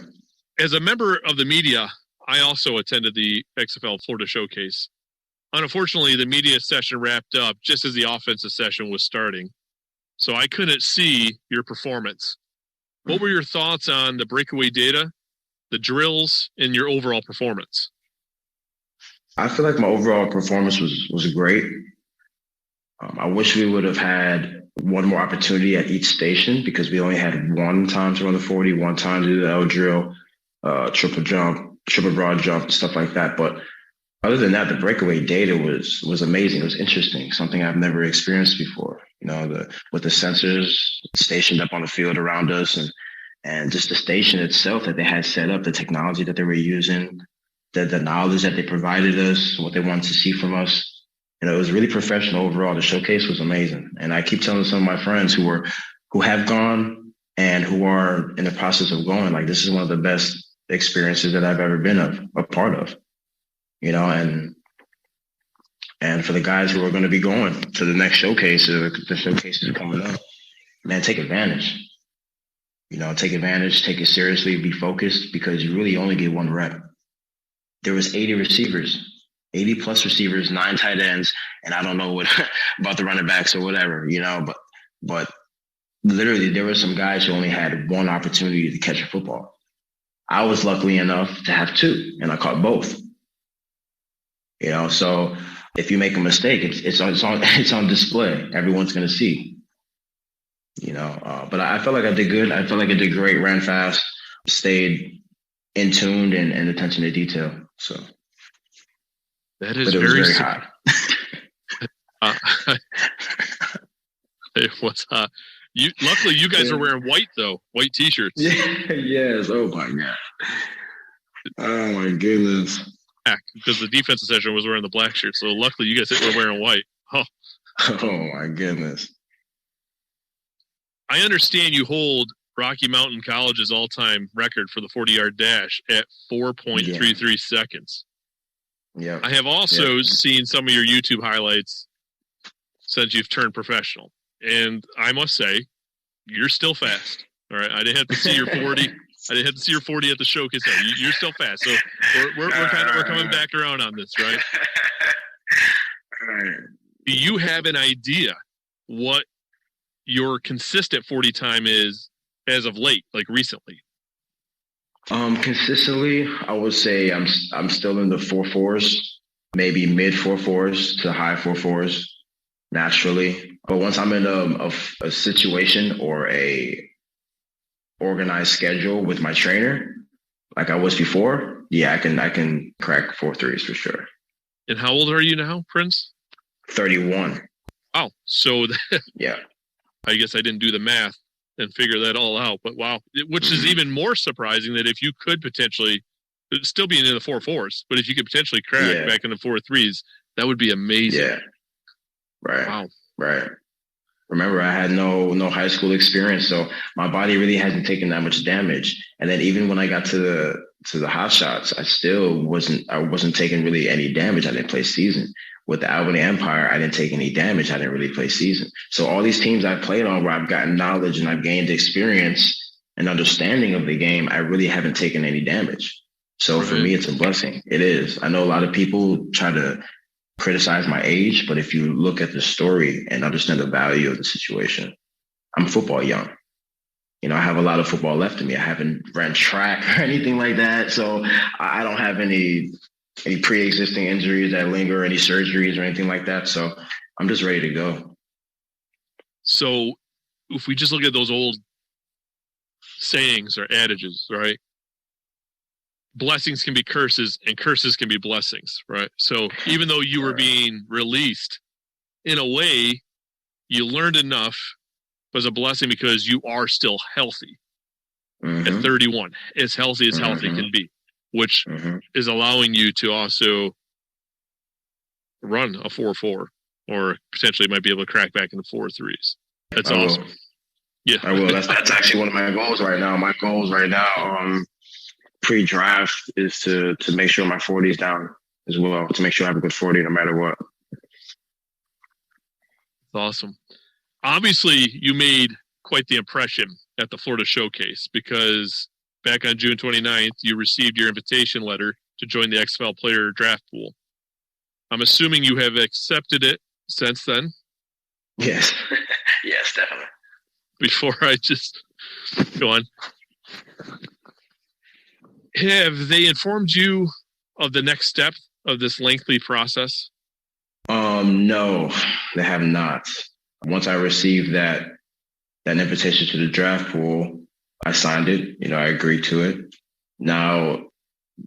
As a member of the media, I also attended the XFL Florida Showcase. Unfortunately, the media session wrapped up just as the offensive session was starting, so I couldn't see your performance. What were your thoughts on the BreakAway Data the drills, and your overall performance? I feel like my overall performance was great. I wish we would have had one more opportunity at each station because we only had one time to run the 40, one time to do the L drill, triple jump, triple broad jump, stuff like that. But other than that, the breakaway data was amazing. It was interesting, something I've never experienced before. You know, with the sensors stationed up on the field around us, and just the station itself that they had set up, the technology that they were using, the knowledge that they provided us, what they wanted to see from us. You know, it was really professional overall. The showcase was amazing. And I keep telling some of my friends who have gone and who are in the process of going, like, this is one of the best experiences that I've ever been a part of. You know, and for the guys who are going to be going to the next showcase, the showcase is coming up, man, take advantage. You know, take advantage, take it seriously, be focused, because you really only get one rep. There was 80 receivers. 80 plus receivers, 9 tight ends, and I don't know what about the running backs or whatever, you know, but literally there were some guys who only had one opportunity to catch a football. I was lucky enough to have 2, and I caught both. You know, so if you make a mistake, it's on display. Everyone's going to see. You know, but I felt like I did good. I felt like I did great. Ran fast, stayed in tuned and attention to detail. So. That is very hot. It was hot. Luckily, you guys are wearing white, though. White T-shirts. Yeah, yes. Oh, my God. Oh, my goodness. Because the defensive session was wearing the black shirt. So luckily, you guys were wearing white. Oh, my goodness. I understand you hold Rocky Mountain College's all-time record for the 40-yard dash at 4.33 seconds. Yeah. I have also seen some of your YouTube highlights since you've turned professional. And I must say, you're still fast. All right. I didn't have to see your 40. I didn't have to see your 40 at the showcase. No, you're still fast. So we're coming back around on this, right? Do you have an idea what your consistent 40 time is as of late, like recently? Consistently, I would say I'm still in the 4.4s, maybe mid 4.4s to high 4.4s naturally. But once I'm in a situation or a organized schedule with my trainer, like I was before, yeah, I can crack 4.3s for sure. And how old are you now, Prince? 31. Oh, so yeah. I guess I didn't do the math and figure that all out. But wow, which is even more surprising that if you could potentially still be in the 4.4s, but if you could potentially crack back in the 4.3s, that would be amazing. Yeah. Right. Wow. Right. Remember, I had no high school experience, so my body really hasn't taken that much damage. And then even when I got to the hot shots, I still wasn't taking really any damage. I didn't play season. With the Albany Empire, I didn't take any damage. I didn't really play season. So all these teams I played on where I've gotten knowledge and I've gained experience and understanding of the game, I really haven't taken any damage. So for me, it's a blessing. It is. I know a lot of people try to criticize my age, but if you look at the story and understand the value of the situation, I'm football young. You know, I have a lot of football left in me. I haven't ran track or anything like that. So I don't have any pre-existing injuries that linger, any surgeries or anything like that. So I'm just ready to go. So if we just look at those old sayings or adages, right? Blessings can be curses and curses can be blessings, right? So even though you were being released, in a way, you learned enough as a blessing because you are still healthy at 31, as healthy as healthy can be, which is allowing you to also run a 4.4 or potentially might be able to crack back into 4.3s. That's awesome. Yeah, I will. That's actually one of my goals right now. My goals right now, pre-draft, is to make sure my 40 is down as well, to make sure I have a good 40 no matter what. Awesome. Obviously, you made quite the impression at the Florida Showcase because back on June 29th, you received your invitation letter to join the XFL player draft pool. I'm assuming you have accepted it since then? Yes. Yes, definitely. Before I just go on. Have they informed you of the next step of this lengthy process? No, they have not. Once I received that invitation to the draft pool, I signed it. I agreed to it. Now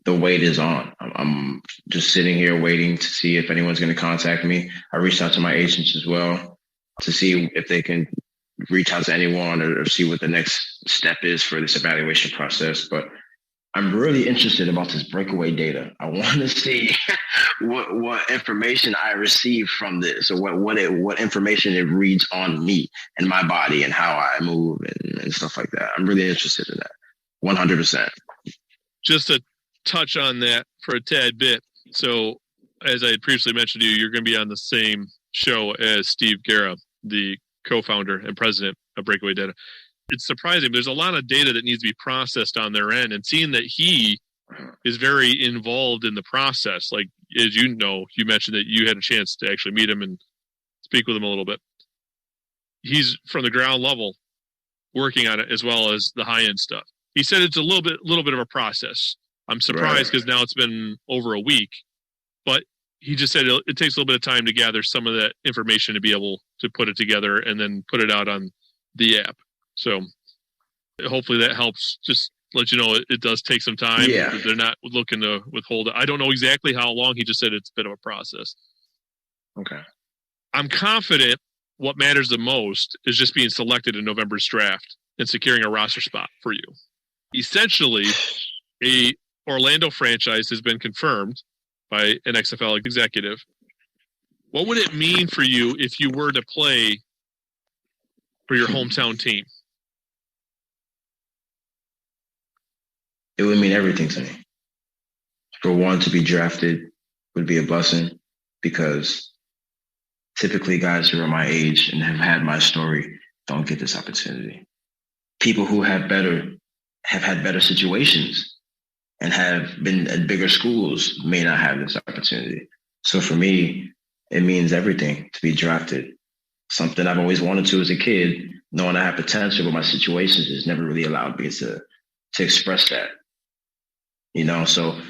the wait is on. I'm just sitting here waiting to see if anyone's going to contact me. I reached out to my agents as well to see if they can reach out to anyone or see what the next step is for this evaluation process. But I'm really interested about this breakaway data. I want to see what information I receive from this, or what information it reads on me and my body and how I move and stuff like that. I'm really interested in that. 100%. Just to touch on that for a tad bit. So, as I had previously mentioned to you, you're going to be on the same show as Steve Gera, the co-founder and president of BreakAway Data. It's surprising. There's a lot of data that needs to be processed on their end, and seeing that he is very involved in the process. Like, as you know, you mentioned that you had a chance to actually meet him and speak with him a little bit. He's from the ground level working on it as well as the high end stuff. He said it's a little bit of a process. I'm surprised because now it's been over a week, but he just said it takes a little bit of time to gather some of that information to be able to put it together and then put it out on the app. So hopefully that helps. Just let you know it does take some time. Yeah. They're not looking to withhold it. I don't know exactly how long. He just said it's a bit of a process. Okay. I'm confident what matters the most is just being selected in November's draft and securing a roster spot for you. Essentially, a Orlando franchise has been confirmed by an XFL executive. What would it mean for you if you were to play for your hometown team? It would mean everything to me. For one, to be drafted would be a blessing, because typically guys who are my age and have had my story don't get this opportunity. People who have had better situations and have been at bigger schools may not have this opportunity. So for me, it means everything to be drafted. Something I've always wanted to as a kid, knowing I have potential, but my situations has never really allowed me to express that. So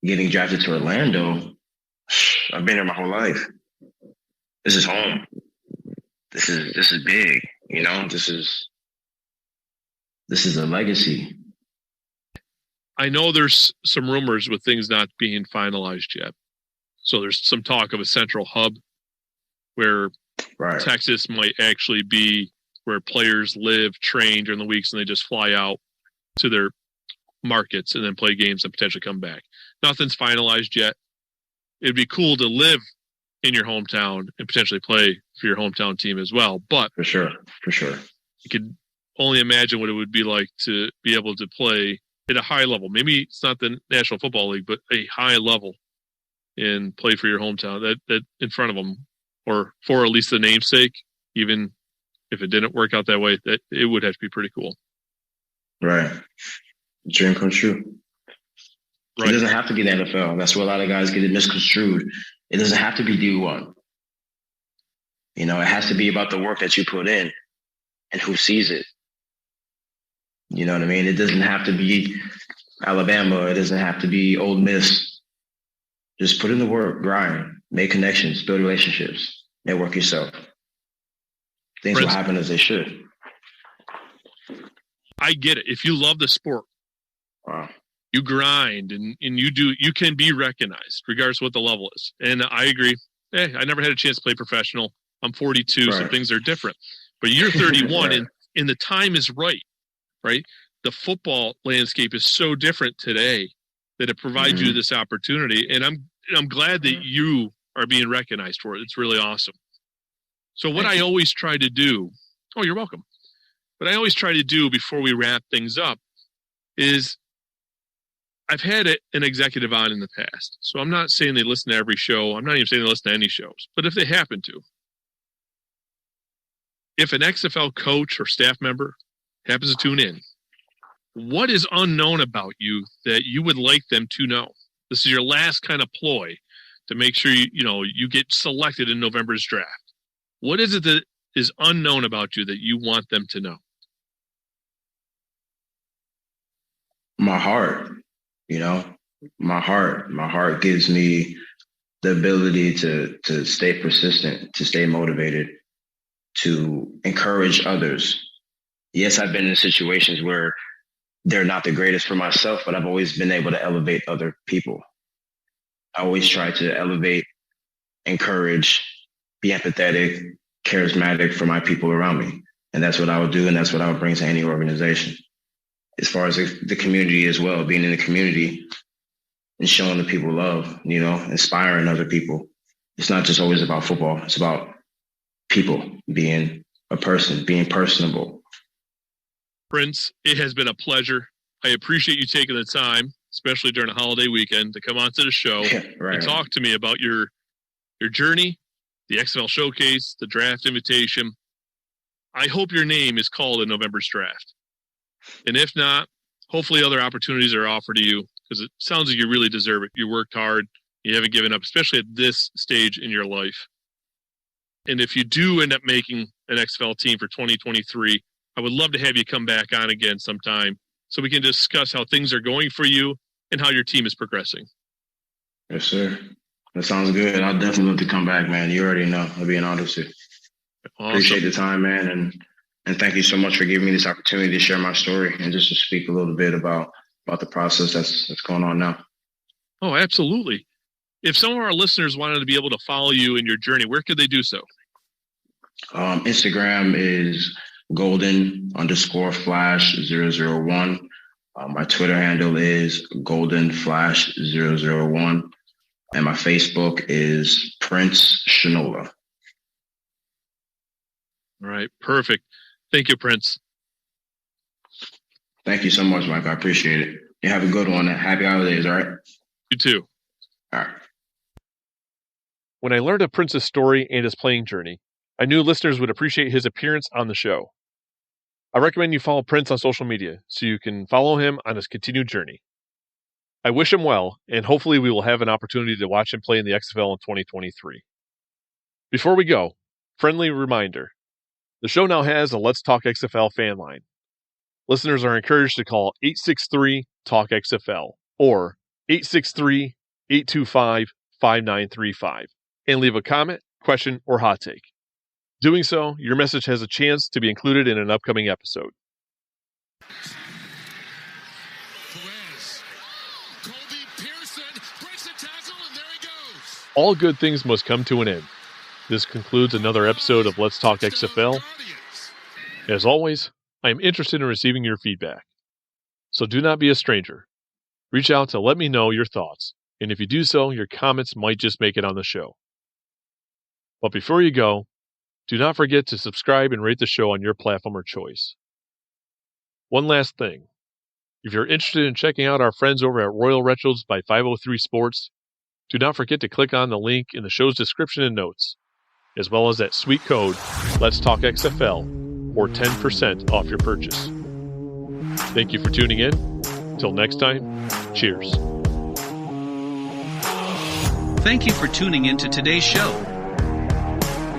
getting drafted to Orlando, I've been here my whole life. This is home. This is big. This is a legacy. I know there's some rumors with things not being finalized yet. So there's some talk of a central hub where Texas might actually be where players live, train during the weeks, and they just fly out to their markets and then play games and potentially come back. Nothing's finalized yet. It'd be cool to live in your hometown and potentially play for your hometown team as well. But for sure. You could only imagine what it would be like to be able to play at a high level. Maybe it's not the National Football League, but a high level, and play for your hometown that in front of them, or for at least the namesake, even if it didn't work out that way, that it would have to be pretty cool. Right. Dream come true. Right. It doesn't have to be the NFL. That's where a lot of guys get it misconstrued. It doesn't have to be D1. It has to be about the work that you put in and who sees it. You know what I mean? It doesn't have to be Alabama. It doesn't have to be Ole Miss. Just put in the work, grind, make connections, build relationships, network yourself. Things will happen as they should. I get it. If you love the sport, wow, you grind and you can be recognized regardless of what the level is. And I agree. I never had a chance to play professional. I'm 42, so things are different. But you're 31 and the time is right? The football landscape is so different today that it provides you this opportunity. And I'm glad that you are being recognized for it. It's really awesome. So what I always try to do, you're welcome. What I always try to do before we wrap things up is I've had an executive on in the past. So I'm not saying they listen to every show. I'm not even saying they listen to any shows. But if they happen to, if an XFL coach or staff member happens to tune in, what is unknown about you that you would like them to know? This is your last kind of ploy to make sure you get selected in November's draft. What is it that is unknown about you that you want them to know? My heart, my heart gives me the ability to stay persistent, to stay motivated, to encourage others. Yes, I've been in situations where they're not the greatest for myself, but I've always been able to elevate other people. I always try to elevate, encourage, be empathetic, charismatic for my people around me. And that's what I would do. And that's what I would bring to any organization. As far as the community as well, being in the community and showing the people love, inspiring other people. It's not just always about football. It's about people, being a person, being personable. Prince, it has been a pleasure. I appreciate you taking the time, especially during a holiday weekend, to come onto the show and talk to me about your journey, the XFL Showcase, the draft invitation. I hope your name is called in November's draft. And if not, hopefully other opportunities are offered to you, because it sounds like you really deserve it. You worked hard. You haven't given up, especially at this stage in your life. And if you do end up making an XFL team for 2023, I would love to have you come back on again sometime so we can discuss how things are going for you and how your team is progressing. Yes, sir. That sounds good. I'll definitely love to come back, man. You already know. It'll be an honor to. Awesome. Appreciate the time, man. And thank you so much for giving me this opportunity to share my story and just to speak a little bit about the process that's going on now. Oh, absolutely. If some of our listeners wanted to be able to follow you in your journey, where could they do so? Instagram is golden_flash001. My Twitter handle is goldenflash001. And my Facebook is Prince Shonola. All right. Perfect. Thank you, Prince. Thank you so much, Mike. I appreciate it. You have a good one. Happy holidays, all right? You too. All right. When I learned of Prince's story and his playing journey, I knew listeners would appreciate his appearance on the show. I recommend you follow Prince on social media so you can follow him on his continued journey. I wish him well, and hopefully we will have an opportunity to watch him play in the XFL in 2023. Before we go, friendly reminder. The show now has a Let's Talk XFL fan line. Listeners are encouraged to call 863-TALK-XFL or 863-825-5935 and leave a comment, question, or hot take. Doing so, your message has a chance to be included in an upcoming episode. All good things must come to an end. This concludes another episode of Let's Talk XFL. As always, I am interested in receiving your feedback. So do not be a stranger. Reach out to let me know your thoughts, and if you do so, your comments might just make it on the show. But before you go, do not forget to subscribe and rate the show on your platform of choice. One last thing. If you're interested in checking out our friends over at Royal Retros by 503 Sports, do not forget to click on the link in the show's description and notes, as well as that sweet code, Let's Talk XFL, for 10% off your purchase. Thank you for tuning in. Until next time, cheers. Thank you for tuning in to today's show.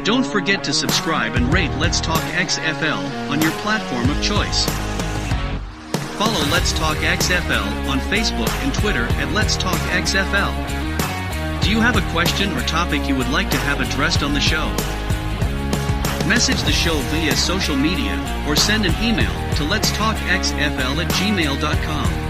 Don't forget to subscribe and rate Let's Talk XFL on your platform of choice. Follow Let's Talk XFL on Facebook and Twitter at Let's Talk XFL. Do you have a question or topic you would like to have addressed on the show? Message the show via social media or send an email to letstalkxfl@gmail.com.